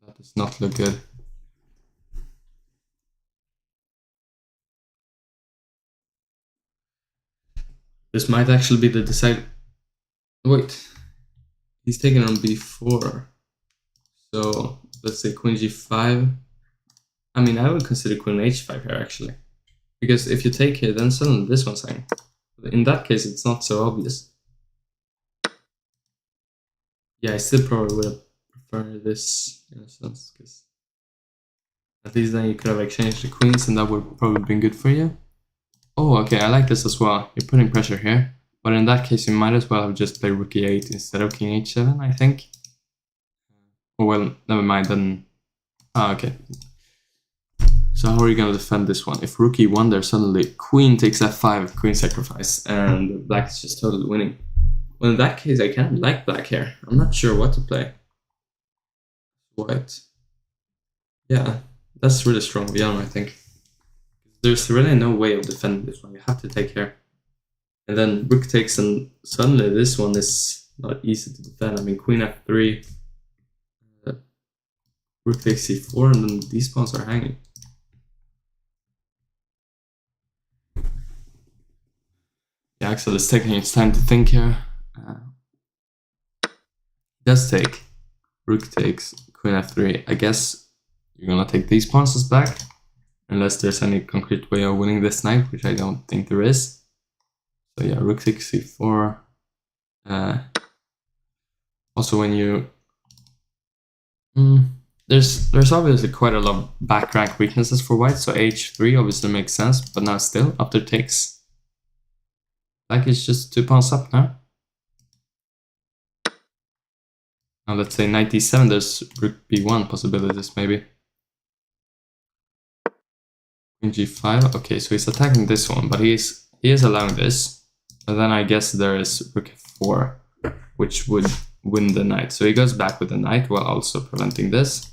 That does not look good. This might actually be the decide. Wait, he's taking on b4. So let's say queen g5. I mean, I would consider queen h5 here actually, because if you take here, then suddenly this one's hanging. In that case, it's not so obvious. Yeah, I still probably would have preferred this in a sense, because at least then you could have exchanged the queens, and that would probably been good for you. Oh, okay, I like this as well. You're putting pressure here. But in that case, you might as well have just played rook e8 instead of king h7, I think. Oh well, never mind then. Ah, okay. So how are you going to defend this one? If rook e1 there, suddenly queen takes f5, queen sacrifice, and black is just totally winning. Well, in that case, I kind of like black here. I'm not sure what to play. White. Yeah, that's really strong beyond, I think. There's really no way of defending this one. You have to take here. And then rook takes, and suddenly this one is not easy to defend. I mean, queen f3, rook takes c4, and then these pawns are hanging. Yeah, Axel is taking his time to think here. Does take, rook takes, queen f3. I guess you're gonna take these pawns as black, unless there's any concrete way of winning this knight, which I don't think there is. So yeah, rook takes c4. Also when you... there's obviously quite a lot of back rank weaknesses for white, so h3 obviously makes sense, but now still, after takes, like it's just 2 pawns up now. Now let's say knight d7, there's rook b1 possibilities maybe. Queen g5, okay, so he's attacking this one, but he is allowing this. And then I guess there is rook f4, which would win the knight. So he goes back with the knight while also preventing this.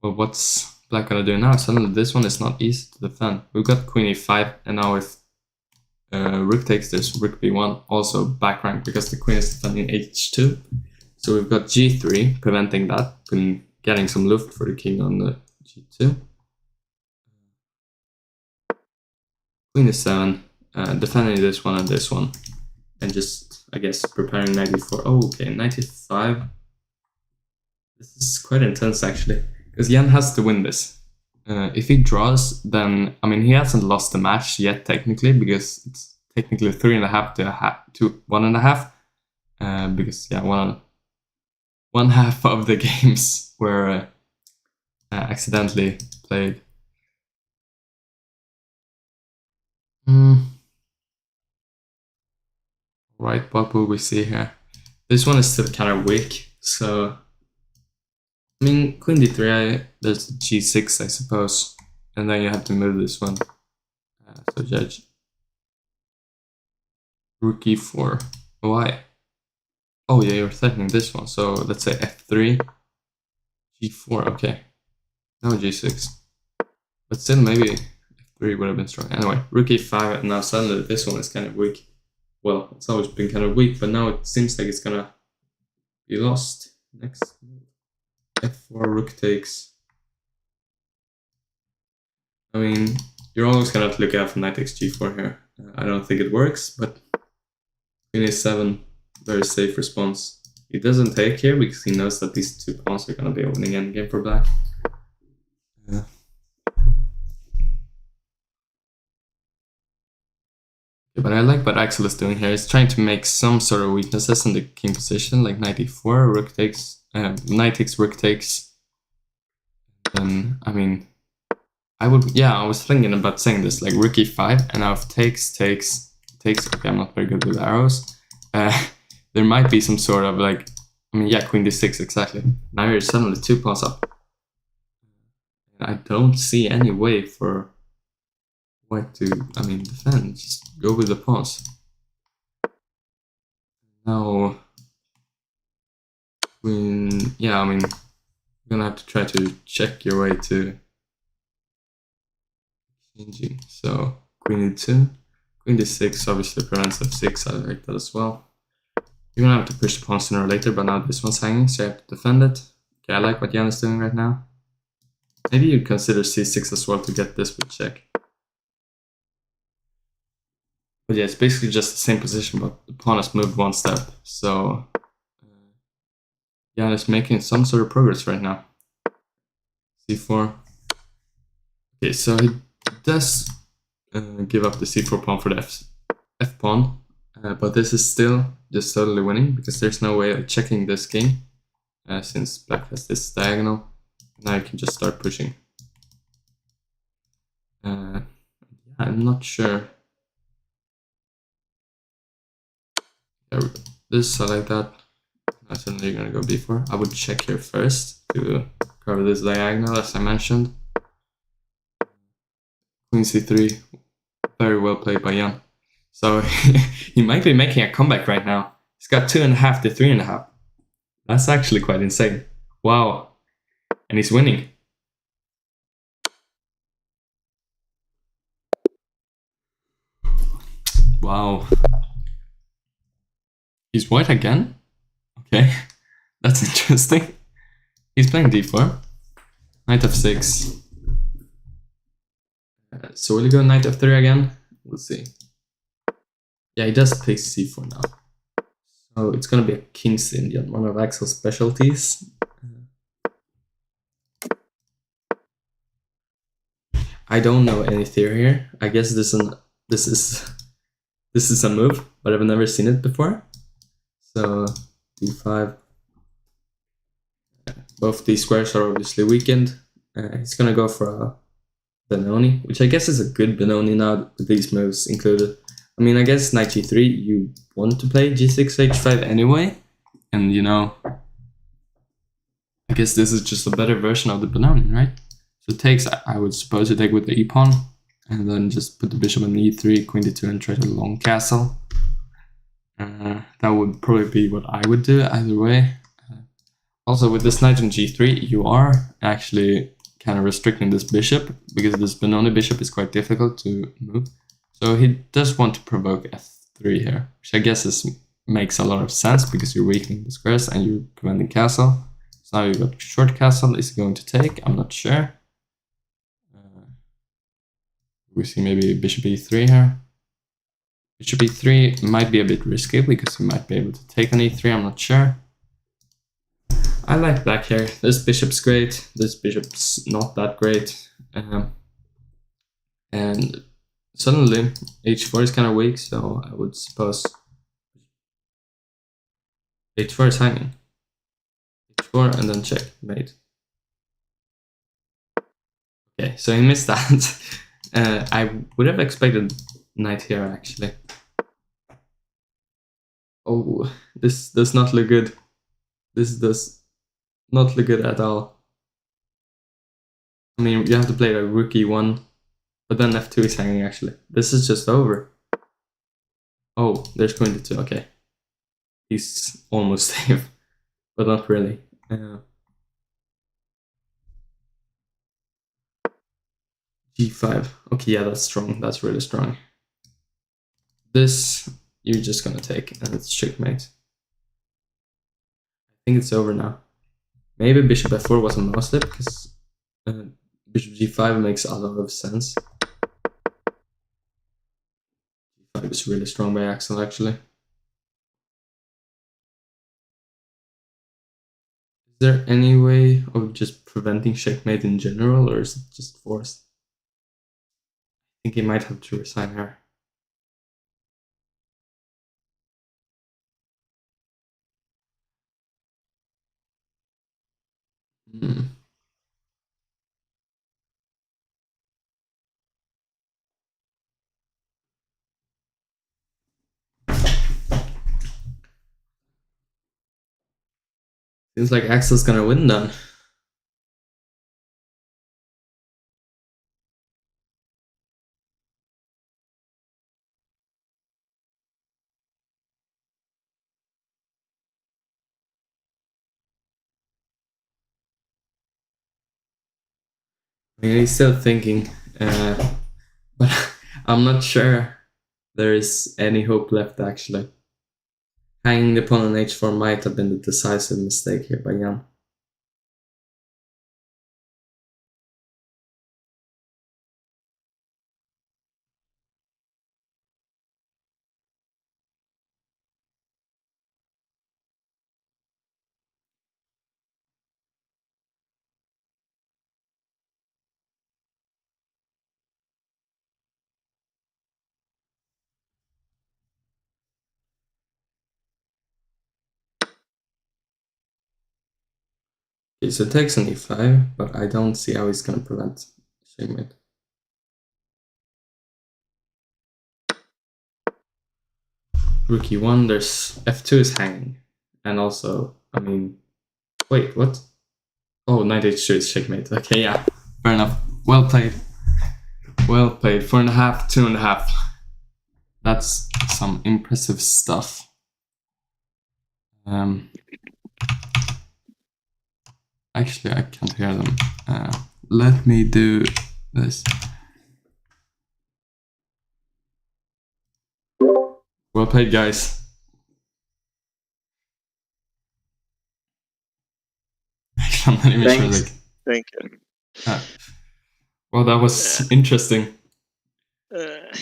Well, what's black gonna do now? Suddenly this one is not easy to defend. We've got queen e5, and now if rook takes this, rook b1 also back rank because the queen is defending h2. So we've got g3 preventing that, and getting some luft for the king on the g2. Queen e7, defending this one and this one, and just, I guess, preparing knight e4. Oh, okay, knight e5. This is quite intense actually, because Jan has to win this. If he draws, then, I mean, he hasn't lost the match yet technically, because it's technically 3.5 to 1.5. Because, yeah, one half of the games were accidentally played. Right, what will we see here? This one is still kind of weak, so I mean, queen d3, there's the g6, I suppose, and then you have to move this one. So judge. Rook e4. Why? Oh yeah, you're threatening this one, so let's say f3, g4, okay. Now g6. But still, maybe f3 would have been strong. Anyway, rook e5, and now suddenly this one is kind of weak. Well, it's always been kind of weak, but now it seems like it's gonna be lost. Next move. f4, rook takes. I mean, you're always gonna have to look out for knight takes g4 here. I don't think it works, but queen a7, very safe response. He doesn't take here because he knows that these 2 pawns are gonna be a winning endgame for black. Yeah. But I like what Axel is doing here. He's trying to make some sort of weaknesses in the king position, like knight e4, rook takes, knight takes, rook takes. Then, I mean, I was thinking about saying this, like rook e5, and now if takes, okay, I'm not very good with arrows. There might be some sort of like, I mean, yeah, queen d6, exactly. Now you're suddenly 2 pawns up. I don't see any way for white to, I mean, defend. Just go with the pawns. Now, queen, yeah, I mean, you're gonna have to try to check your way to changing. So, queen e2, queen d6 obviously prevents f6, I like that as well. You're gonna have to push the pawn sooner or later, but now this one's hanging, so you have to defend it. Okay, I like what Jan is doing right now. Maybe you'd consider c6 as well to get this with check. But yeah, it's basically just the same position, but the pawn has moved 1 step, so Jan is making some sort of progress right now. c4. Okay, so he does give up the c4 pawn for the f pawn, but this is still just totally winning because there's no way of checking this game since black has this diagonal. Now you can just start pushing. Yeah, I'm not sure. Yeah, this, I like that. Now suddenly you're gonna go b4. I would check here first to cover this diagonal, as I mentioned. Queen c3, very well played by Jan. So he might be making a comeback right now. He's got 2.5 to 3.5. That's actually quite insane. Wow. And he's winning. Wow. He's white again? Okay. That's interesting. He's playing d4. Knight f6. So will he go knight f3 again? We'll see. Yeah, he does play c4 now. So it's gonna be a king's Indian, one of Axel's specialties. I don't know any theory here. I guess this is a move, but I've never seen it before. So d5. both these squares are obviously weakened. He's gonna go for a Benoni, which I guess is a good Benoni now with these moves included. I mean, I guess knight g3, you want to play g6, h5 anyway, and you know, I guess this is just a better version of the Benoni, right? So it takes, I would suppose you take with the e-pawn, and then just put the bishop on e3, queen d2, and try to long castle. That would probably be what I would do either way. Also, with this knight on g3, you are actually kind of restricting this bishop, because this Benoni bishop is quite difficult to move. So he does want to provoke f3 here, which I guess makes a lot of sense, because you're weakening the squares and you're preventing castle. So now you've got short castle. Is he going to take? I'm not sure. We see maybe bishop e3 here. Bishop e3 might be a bit risky, because he might be able to take on e3, I'm not sure. I like black here. This bishop's great, this bishop's not that great. And suddenly h4 is kind of weak, so I would suppose h4 is hanging. h4 and then checkmate. Okay, so he missed that. I would have expected knight here actually. Oh, this does not look good. This does not look good at all. I mean, you have to play a rook e1, but then f2 is hanging actually. This is just over. Oh, there's queen d2, okay. He's almost safe, but not really. g5, okay, yeah, that's strong, that's really strong. This, you're just gonna take, and it's checkmate. I think it's over now. Maybe bishop f4 was a mouse slip, because bishop g5 makes a lot of sense. g5 is really strong by Axel, actually. Is there any way of just preventing checkmate in general, or is it just forced? I think he might have to resign here. Seems like Axel's gonna win then. I mean, he's still thinking, but I'm not sure there is any hope left actually. Hanging the pawn on h4 might have been the decisive mistake here by Jan. Okay, so it takes an e5, but I don't see how he's gonna prevent checkmate. Rook e1, there's f2 is hanging. And also, I mean, wait, what? Oh, knight h2 is checkmate. Okay, yeah, fair enough. Well played. Well played. 4.5, 2.5. That's some impressive stuff. Actually, I can't hear them. Let me do this. Well played, guys. Actually, I'm not even sure. Like, thank you. Well, that was interesting. That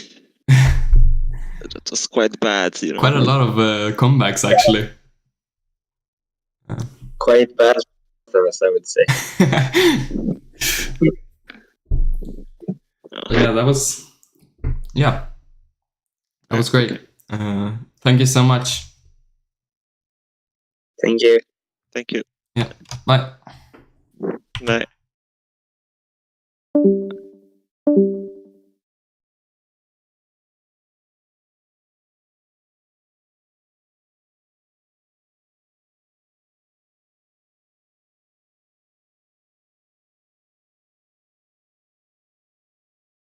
was quite bad, you know. Quite a lot of comebacks, actually. Quite bad for us, I would say. Yeah, that was. Yeah, that was great. Thank you so much. Thank you. Thank you. Yeah, bye. Nej.